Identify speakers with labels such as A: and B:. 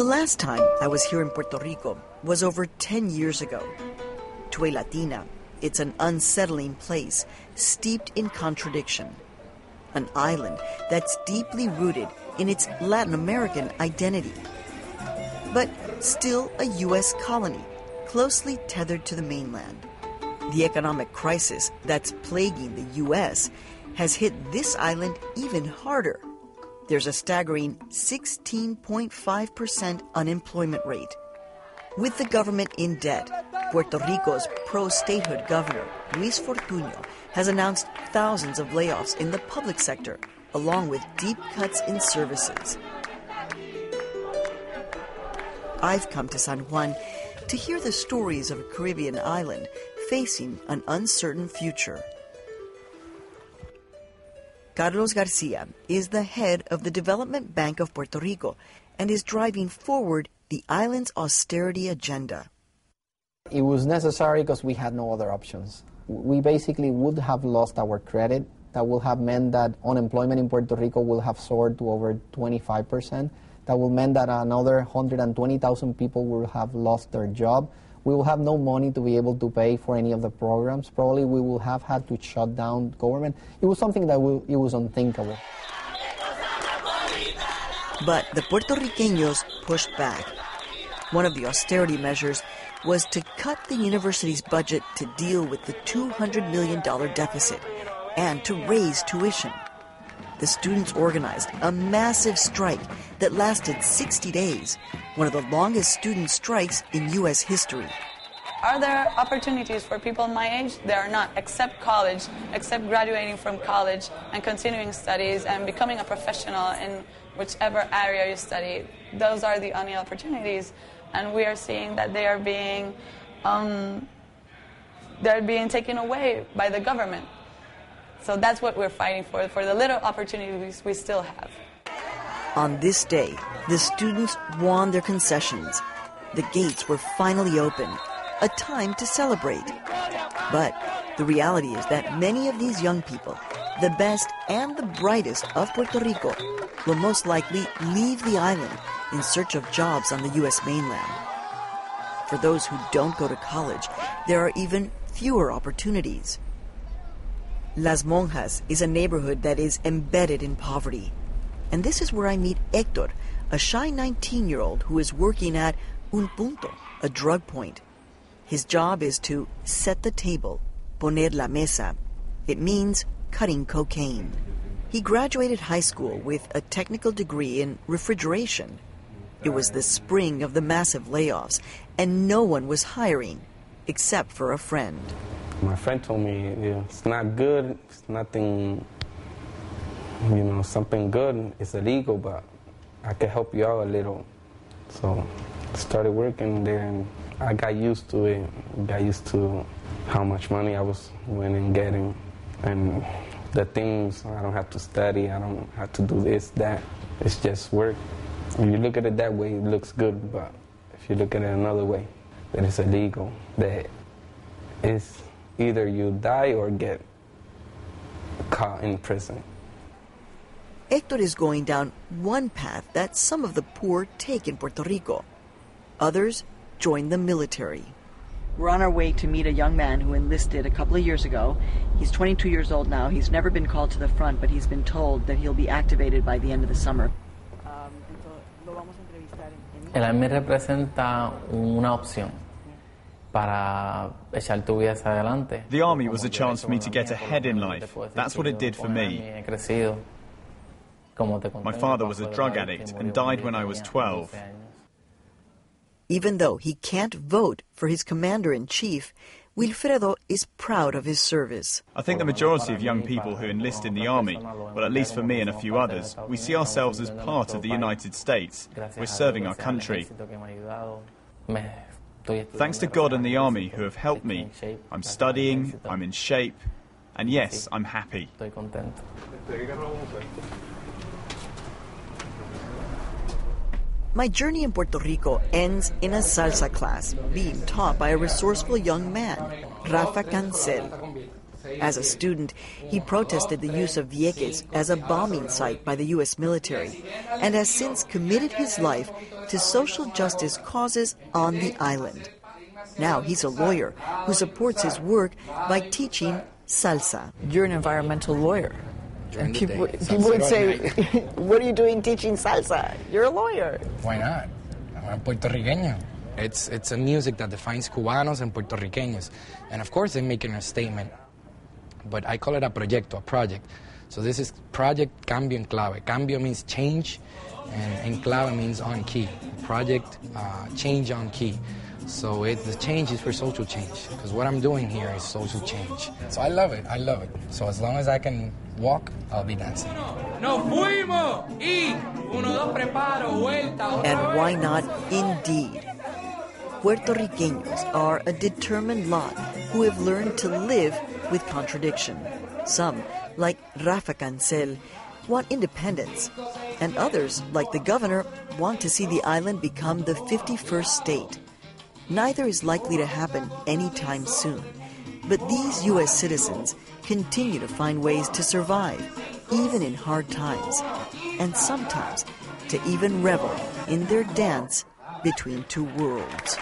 A: The last time I was here in Puerto Rico was over 10 years ago. To a Latina, it's an unsettling place, steeped in contradiction. An island that's deeply rooted in its Latin American identity. But still a U.S. colony, closely tethered to the mainland. The economic crisis that's plaguing the U.S. has hit this island even harder. There's a staggering 16.5% unemployment rate. With the government in debt, Puerto Rico's pro-statehood governor, Luis Fortuño, has announced thousands of layoffs in the public sector, along with deep cuts in services. I've come to San Juan to hear the stories of a Caribbean island facing an uncertain future. Carlos Garcia is the head of the Development Bank of Puerto Rico and is driving forward the island's austerity agenda.
B: It was necessary because we had no other options. We basically would have lost our credit. That would have meant that unemployment in Puerto Rico will have soared to over 25%. That will mean that another 120,000 people will have lost their job. We will have no money to be able to pay for any of the programs. Probably we will have had to shut down government. It was something that it was unthinkable.
A: But the Puerto Riqueños pushed back. One of the austerity measures was to cut the university's budget to deal with the $200 million deficit and to raise tuition. The students organized a massive strike that lasted 60 days, one of the longest student strikes in U.S. history.
C: Are there opportunities for people my age? There are not, except college, except graduating from college and continuing studies and becoming a professional in whichever area you study. Those are the only opportunities. And we are seeing that they are being taken away by the government. So that's what we're fighting for the little opportunities we still have.
A: On this day, the students won their concessions. The gates were finally open, a time to celebrate. But the reality is that many of these young people, the best and the brightest of Puerto Rico, will most likely leave the island in search of jobs on the U.S. mainland. For those who don't go to college, there are even fewer opportunities. Las Monjas is a neighborhood that is embedded in poverty. And this is where I meet Hector, a shy 19-year-old who is working at Un Punto, a drug point. His job is to set the table, poner la mesa. It means cutting cocaine. He graduated high school with a technical degree in refrigeration. It was the spring of the massive layoffs, and no one was hiring, except for a friend.
D: My friend told me, it's not good, it's nothing, something good, it's illegal, but I can help you out a little. So I started working there, and I got used to it, got used to how much money I was winning, getting, and the things, I don't have to study, I don't have to do this, that, it's just work. If you look at it that way, it looks good, but if you look at it another way, that it's illegal, that it's either you die or get caught in prison.
A: Hector is going down one path that some of the poor take in Puerto Rico. Others join the military. We're on our way to meet a young man who enlisted a couple of years ago. He's 22 years old now. He's never been called to the front, but he's been told that he'll be activated by the end of the summer.
E: El Army representa una opción para echar tu vida hacia adelante.
F: The Army was a chance for me to get ahead in life. That's what it did for me. My father was a drug addict and died when I was 12.
A: Even though he can't vote for his commander-in-chief, Wilfredo is proud of his service.
F: I think the majority of young people who enlist in the Army, well, at least for me and a few others, we see ourselves as part of the United States. We're serving our country. Thanks to God and the Army who have helped me, I'm studying, I'm in shape, and yes, I'm happy.
A: My journey in Puerto Rico ends in a salsa class being taught by a resourceful young man, Rafa Cancel. As a student, he protested the use of Vieques as a bombing site by the U.S. military and has since committed his life to social justice causes on the island. Now he's a lawyer who supports his work by teaching salsa.
G: You're an environmental lawyer. And people would say, what are you doing teaching salsa? You're a lawyer.
H: Why not? I'm Puertorriqueño. It's a music that defines Cubanos and Puertorriqueños. And of course they're making a statement. But I call it a proyecto, a project. So this is Project Cambio en Clave. Cambio means change, and en clave means on key. Project Change on Key. So the change is for social change, because what I'm doing here is social change. So I love it, I love it. So as long as I can walk, I'll be dancing.
A: And why not indeed? Puertorriqueños are a determined lot who have learned to live with contradiction. Some, like Rafa Cancel, want independence, and others, like the governor, want to see the island become the 51st state. Neither is likely to happen anytime soon, but these U.S. citizens continue to find ways to survive, even in hard times, and sometimes to even revel in their dance between two worlds.